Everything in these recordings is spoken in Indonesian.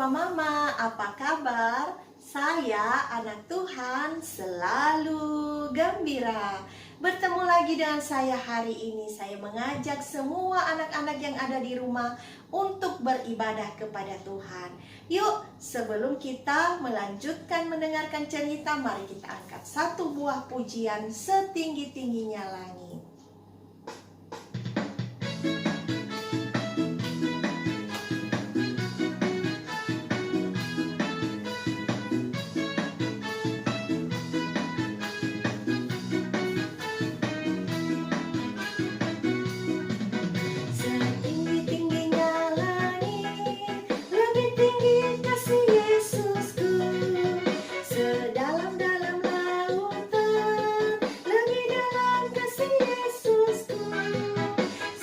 Papa Mama, apa kabar? Saya anak Tuhan selalu gembira. Bertemu lagi dengan saya hari ini. Saya mengajak semua anak-anak yang ada di rumah untuk beribadah kepada Tuhan. Yuk, sebelum kita melanjutkan mendengarkan cerita, mari kita angkat satu buah pujian setinggi-tingginya langit. Setinggi-tingginya langit, lebih tinggi kasih Yesusku. Sedalam-dalam lautan, lebih dalam kasih Yesusku.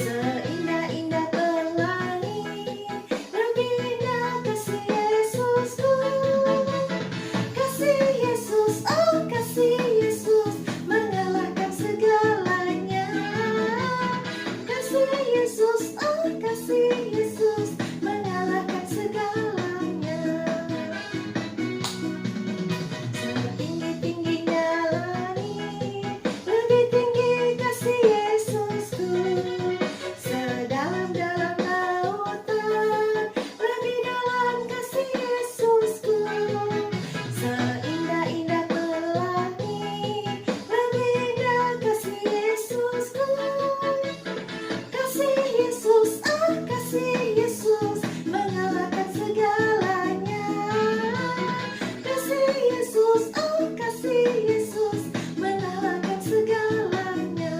Seindah-indah pelangi, lebih indah kasih Yesusku. Kasih Yesus, oh kasih Yesus, mengalahkan segalanya. Kasih Yesus, oh kasih Yesus, mengalahkan segalanya. Setinggi-tingginya langit, lebih tinggi kasih Yesusku. Sedalam-dalam lautan, lebih dalam kasih Yesusku. Seindah-indah pelangi, lebih indah kasih Yesusku. Kasih Yesus, oh kasih Yesus, mengalahkan segalanya. Kasih Yesus, oh kasih Yesus, mengalahkan segalanya.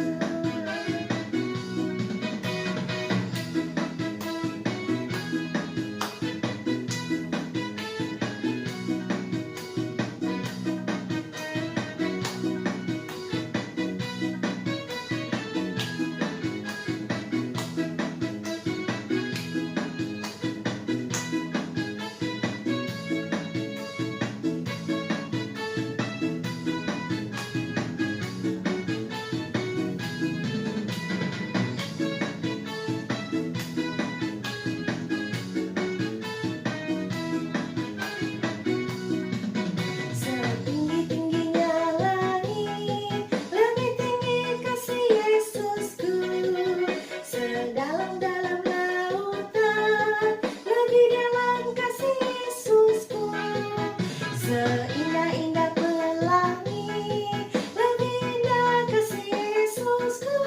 Setinggi-tingginya langit, lebih tinggi kasih Yesusku. Sedalam-dalam lautan, lebih dalam kasih Yesusku. Seindah-indah pelangi, lebih indah kasih Yesusku.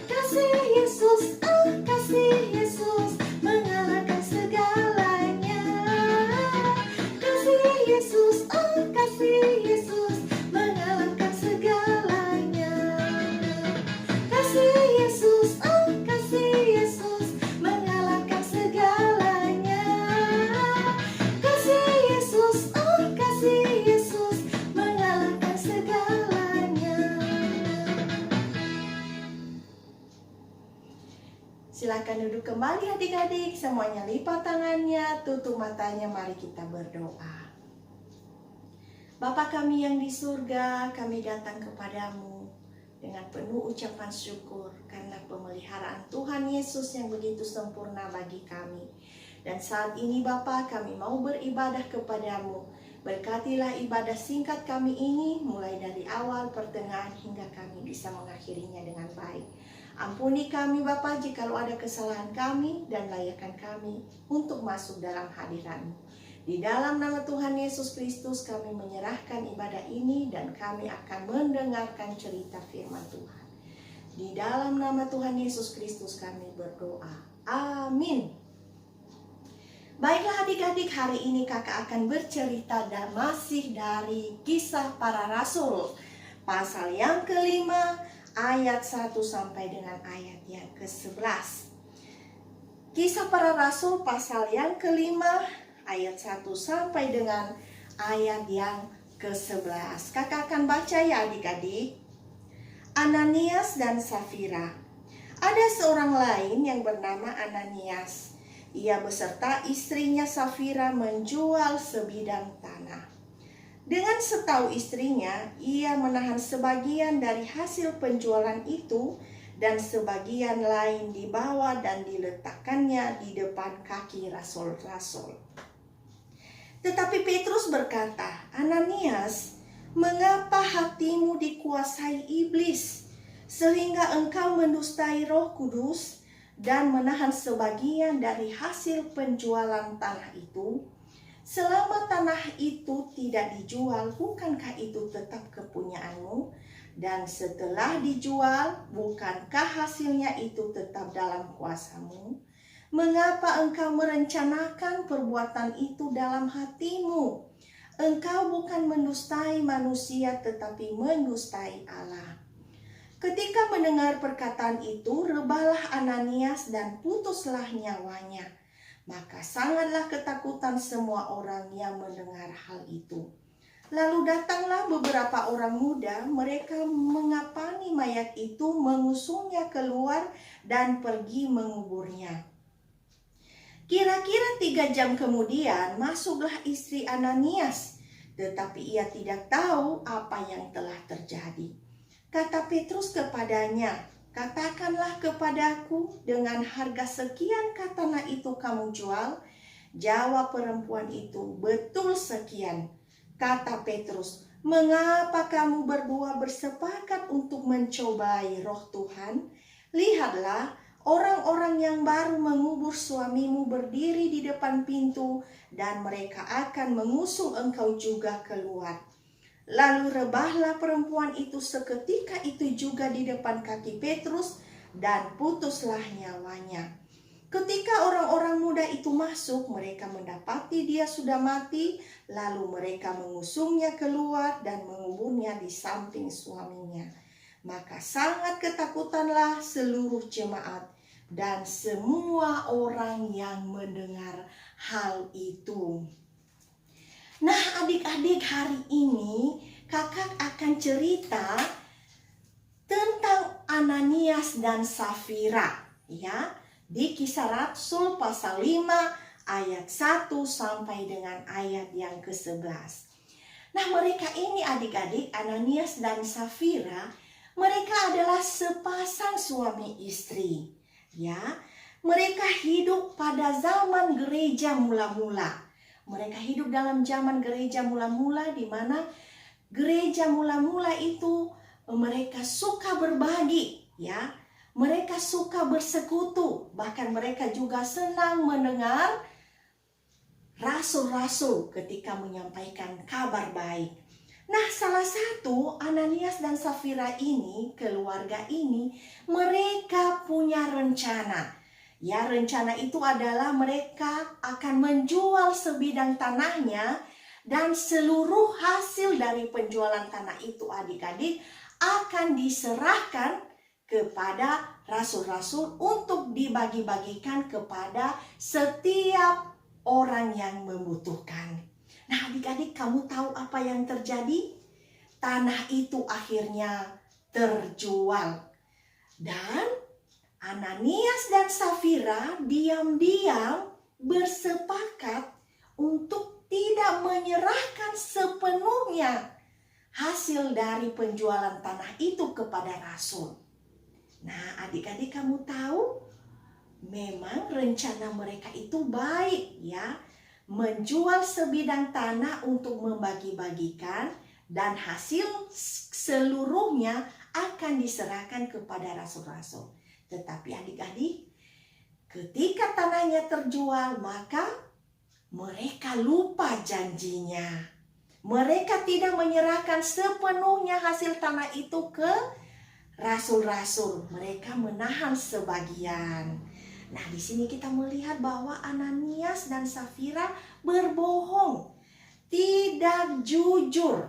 Kasih Yesus, oh kasih Yesus, mengalahkan segalanya. Kasih Yesus, oh kasih Yesus, mengalahkan segalanya. Kasih Yesus, oh kasih Yesus, mengalahkan segalanya. Kasih Yesus, oh kasih Yesus, mengalahkan segalanya. Silakan duduk kembali adik-adik, semuanya lipat tangannya, tutup matanya, mari kita berdoa. Bapa kami yang di surga, kami datang kepadamu dengan penuh ucapan syukur karena pemeliharaan Tuhan Yesus yang begitu sempurna bagi kami. Dan saat ini Bapa, kami mau beribadah kepadamu. Berkatilah ibadah singkat kami ini, mulai dari awal, pertengahan, hingga kami bisa mengakhirinya dengan baik. Ampuni kami Bapa jikalau ada kesalahan kami, dan layakkan kami untuk masuk dalam hadirat-Mu. Di dalam nama Tuhan Yesus Kristus kami menyerahkan ibadah ini, dan kami akan mendengarkan cerita firman Tuhan. Di dalam nama Tuhan Yesus Kristus kami berdoa. Amin. Baiklah adik-adik, hari ini kakak akan bercerita dan masih dari Kisah Para Rasul. Pasal yang kelima, ayat 1 sampai dengan ayat yang ke-11. Kisah Para Rasul pasal yang kelima, ayat 1 sampai dengan ayat yang ke-11. Kakak akan baca ya adik-adik. Ananias dan Safira. Ada seorang lain yang bernama Ananias. Ia beserta istrinya Safira menjual sebidang tanah. Dengan setahu istrinya, ia menahan sebagian dari hasil penjualan itu dan sebagian lain dibawa dan diletakkannya di depan kaki rasul-rasul. Tetapi Petrus berkata, "Ananias, mengapa hatimu dikuasai iblis, sehingga engkau mendustai Roh Kudus dan menahan sebagian dari hasil penjualan tanah itu? Selama tanah itu tidak dijual, bukankah itu tetap kepunyaanmu? Dan setelah dijual, bukankah hasilnya itu tetap dalam kuasamu? Mengapa engkau merencanakan perbuatan itu dalam hatimu? Engkau bukan mendustai manusia, tetapi mendustai Allah." Ketika mendengar perkataan itu, rebahlah Ananias dan putuslah nyawanya. Maka sangatlah ketakutan semua orang yang mendengar hal itu. Lalu datanglah beberapa orang muda, mereka mengapani mayat itu, mengusungnya keluar dan pergi menguburnya. Kira-kira 3 jam kemudian masuklah istri Ananias, tetapi ia tidak tahu apa yang telah terjadi. Kata Petrus kepadanya, "Katakanlah kepadaku, dengan harga sekian tanah itu kamu jual?" Jawab perempuan itu, "Betul sekian." Kata Petrus, "Mengapa kamu berdua bersepakat untuk mencobai Roh Tuhan? Lihatlah, orang-orang yang baru mengubur suamimu berdiri di depan pintu, dan mereka akan mengusung engkau juga keluar." Lalu rebahlah perempuan itu seketika itu juga di depan kaki Petrus, dan putuslah nyawanya. Ketika orang-orang muda itu masuk, mereka mendapati dia sudah mati, lalu mereka mengusungnya keluar dan menguburnya di samping suaminya. Maka sangat ketakutanlah seluruh jemaat dan semua orang yang mendengar hal itu. Nah, adik-adik, hari ini kakak akan cerita tentang Ananias dan Safira, ya. Di Kisah Rasul pasal 5 ayat 1 sampai dengan ayat yang ke-11. Nah, mereka ini adik-adik, Ananias dan Safira, mereka adalah sepasang suami istri, ya. Mereka hidup pada zaman gereja mula-mula. Mereka hidup dalam zaman gereja mula-mula, di mana gereja mula-mula itu mereka suka berbagi, ya. Mereka suka bersekutu, bahkan mereka juga senang mendengar rasul-rasul ketika menyampaikan kabar baik. Nah, salah satu Ananias dan Safira ini, keluarga ini, mereka punya rencana. Ya, rencana itu adalah mereka akan menjual sebidang tanahnya, dan seluruh hasil dari penjualan tanah itu, adik-adik, akan diserahkan kepada rasul-rasul untuk dibagi-bagikan kepada setiap orang yang membutuhkan. Nah, adik-adik, kamu tahu apa yang terjadi? Tanah itu akhirnya terjual. Dan Ananias dan Safira diam-diam bersepakat untuk tidak menyerahkan sepenuhnya hasil dari penjualan tanah itu kepada rasul. Nah, adik-adik, kamu tahu, memang rencana mereka itu baik, ya. Menjual sebidang tanah untuk membagi-bagikan, dan hasil seluruhnya akan diserahkan kepada rasul-rasul. Tetapi adik-adik, ketika tanahnya terjual, maka mereka lupa janjinya. Mereka tidak menyerahkan sepenuhnya hasil tanah itu ke rasul-rasul. Mereka menahan sebagian. Nah, di sini kita melihat bahwa Ananias dan Safira berbohong, tidak jujur,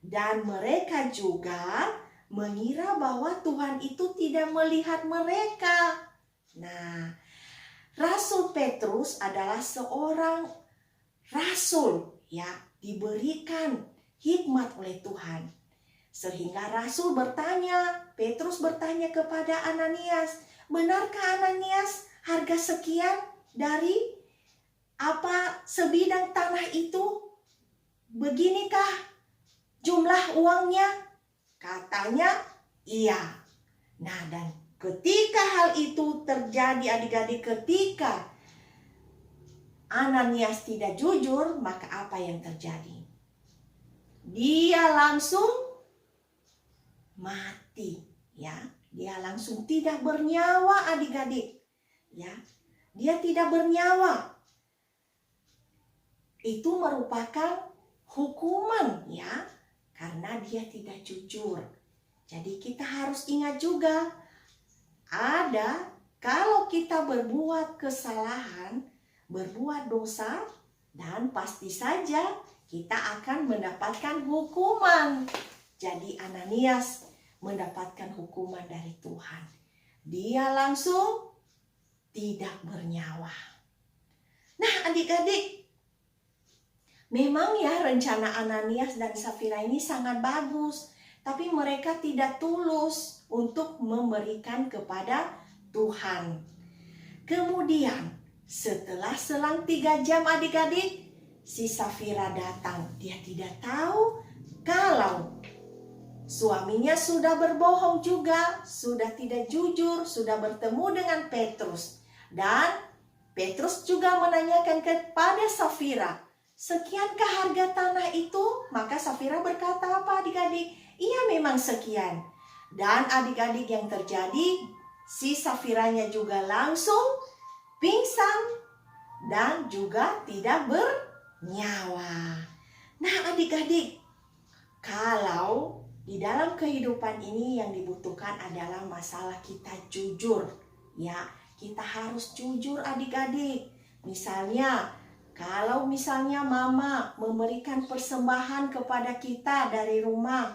dan mereka juga mengira bahwa Tuhan itu tidak melihat mereka. Nah, Rasul Petrus adalah seorang rasul, ya, diberikan hikmat oleh Tuhan. Sehingga Rasul bertanya, Petrus bertanya kepada Ananias, "Benarkah Ananias harga sekian dari sebidang tanah itu? Beginikah jumlah uangnya?" Katanya, "Iya." Nah, dan ketika hal itu terjadi adik-adik, ketika Ananias tidak jujur, maka apa yang terjadi? Dia langsung mati, ya. Dia langsung tidak bernyawa adik-adik, ya. Dia tidak bernyawa. Itu merupakan hukuman, ya, karena dia tidak jujur. Jadi kita harus ingat juga, kalau kita berbuat kesalahan, berbuat dosa, dan pasti saja kita akan mendapatkan hukuman. Jadi Ananias mendapatkan hukuman dari Tuhan. Dia langsung tidak bernyawa. Nah adik-adik, memang ya rencana Ananias dan Safira ini sangat bagus. Tapi mereka tidak tulus untuk memberikan kepada Tuhan. Kemudian setelah selang 3 jam adik-adik, si Safira datang. Dia tidak tahu kalau suaminya sudah berbohong juga, sudah tidak jujur, sudah bertemu dengan Petrus. Dan Petrus juga menanyakan kepada Safira, sekiankah harga tanah itu? Maka Safira berkata apa adik-adik? Iya memang sekian. Dan adik-adik yang terjadi, si Safiranya juga langsung pingsan dan juga tidak bernyawa. Nah adik-adik, kalau di dalam kehidupan ini yang dibutuhkan adalah masalah kita jujur, ya. Kita harus jujur adik-adik. Kalau misalnya mama memberikan persembahan kepada kita dari rumah,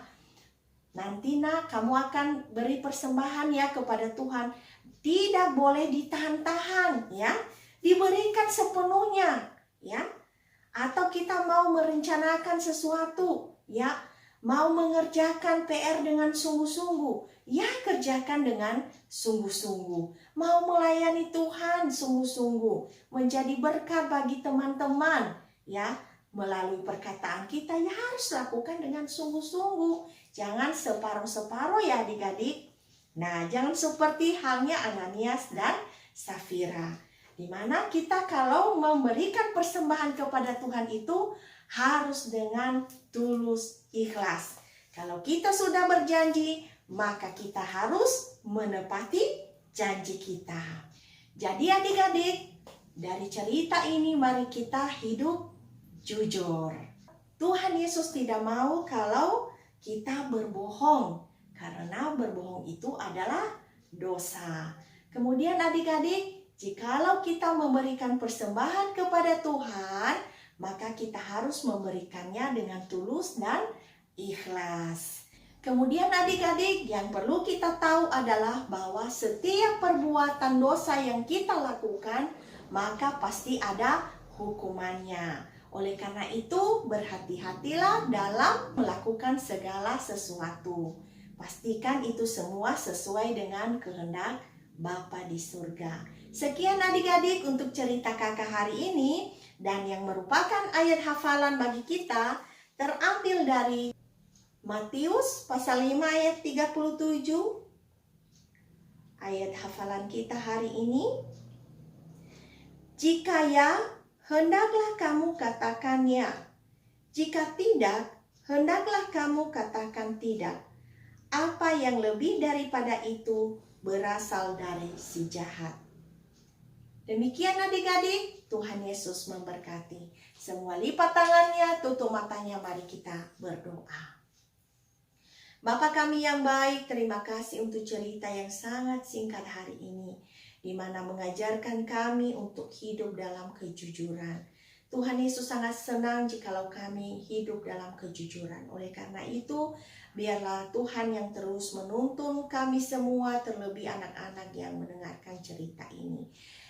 nanti nak kamu akan beri persembahan ya kepada Tuhan. Tidak boleh ditahan-tahan, ya. Diberikan sepenuhnya, ya. Atau kita mau merencanakan sesuatu, ya. Mau mengerjakan PR dengan sungguh-sungguh, ya kerjakan dengan sungguh-sungguh. Mau melayani Tuhan sungguh-sungguh, menjadi berkat bagi teman-teman, ya. Melalui perkataan kita ya harus lakukan dengan sungguh-sungguh. Jangan separuh-separuh ya adik-adik. Nah, jangan seperti halnya Ananias dan Safira. Dimana kita kalau memberikan persembahan kepada Tuhan itu harus dengan tulus ikhlas. Kalau kita sudah berjanji, maka kita harus menepati janji kita. Jadi adik-adik, dari cerita ini mari kita hidup jujur. Tuhan Yesus tidak mau kalau kita berbohong. Karena berbohong itu adalah dosa. Kemudian adik-adik, jikalau kita memberikan persembahan kepada Tuhan, maka kita harus memberikannya dengan tulus dan ikhlas. Kemudian adik-adik, yang perlu kita tahu adalah bahwa setiap perbuatan dosa yang kita lakukan, maka pasti ada hukumannya. Oleh karena itu, berhati-hatilah dalam melakukan segala sesuatu. Pastikan itu semua sesuai dengan kehendak Bapa di surga. Sekian adik-adik untuk cerita kakak hari ini. Dan yang merupakan ayat hafalan bagi kita terambil dari Matius pasal 5 ayat 37. Ayat hafalan kita hari ini. Jika ya, hendaklah kamu katakan ya. Jika tidak, hendaklah kamu katakan tidak. Apa yang lebih daripada itu berasal dari si jahat. Demikian adik-adik, Tuhan Yesus memberkati. Semua lipat tangannya, tutup matanya, mari kita berdoa. Bapa kami yang baik, terima kasih untuk cerita yang sangat singkat hari ini, di mana mengajarkan kami untuk hidup dalam kejujuran. Tuhan Yesus sangat senang jikalau kami hidup dalam kejujuran. Oleh karena itu, biarlah Tuhan yang terus menuntun kami semua, terlebih anak-anak yang mendengarkan cerita ini.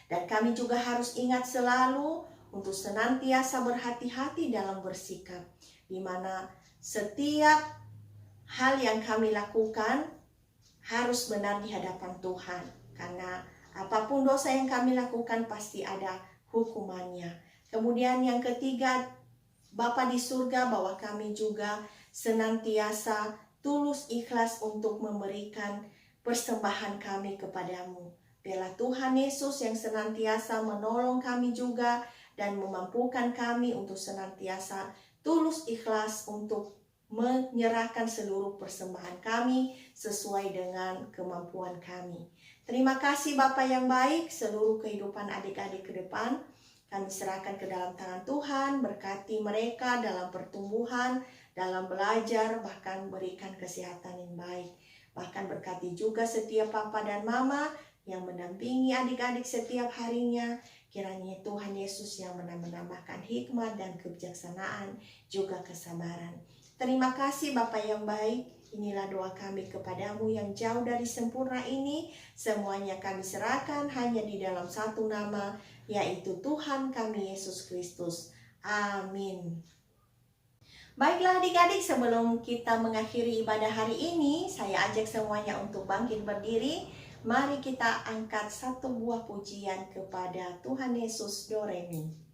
Dan kami juga harus ingat selalu untuk senantiasa berhati-hati dalam bersikap, di mana setiap hal yang kami lakukan harus benar di hadapan Tuhan. Karena apapun dosa yang kami lakukan pasti ada hukumannya. Kemudian yang ketiga, Bapa di surga, bahwa kami juga senantiasa tulus ikhlas untuk memberikan persembahan kami kepadamu. Biarlah Tuhan Yesus yang senantiasa menolong kami juga dan memampukan kami untuk senantiasa tulus ikhlas untuk menyerahkan seluruh persembahan kami sesuai dengan kemampuan kami. Terima kasih Bapa yang baik, seluruh kehidupan adik-adik ke depan kami serahkan ke dalam tangan Tuhan, berkati mereka dalam pertumbuhan, dalam belajar, bahkan berikan kesehatan yang baik. Bahkan berkati juga setiap papa dan mama yang mendampingi adik-adik setiap harinya. Kiranya Tuhan Yesus yang menambahkan hikmat dan kebijaksanaan, juga kesabaran. Terima kasih Bapa yang baik. Inilah doa kami kepadamu yang jauh dari sempurna ini. Semuanya kami serahkan hanya di dalam satu nama, yaitu Tuhan kami Yesus Kristus. Amin. Baiklah adik-adik, sebelum kita mengakhiri ibadah hari ini, saya ajak semuanya untuk bangkit berdiri. Mari kita angkat satu buah pujian kepada Tuhan Yesus. Do re mi.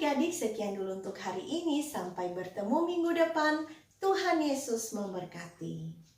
Adik-adik, sekian dulu untuk hari ini. Sampai bertemu minggu depan. Tuhan Yesus memberkati.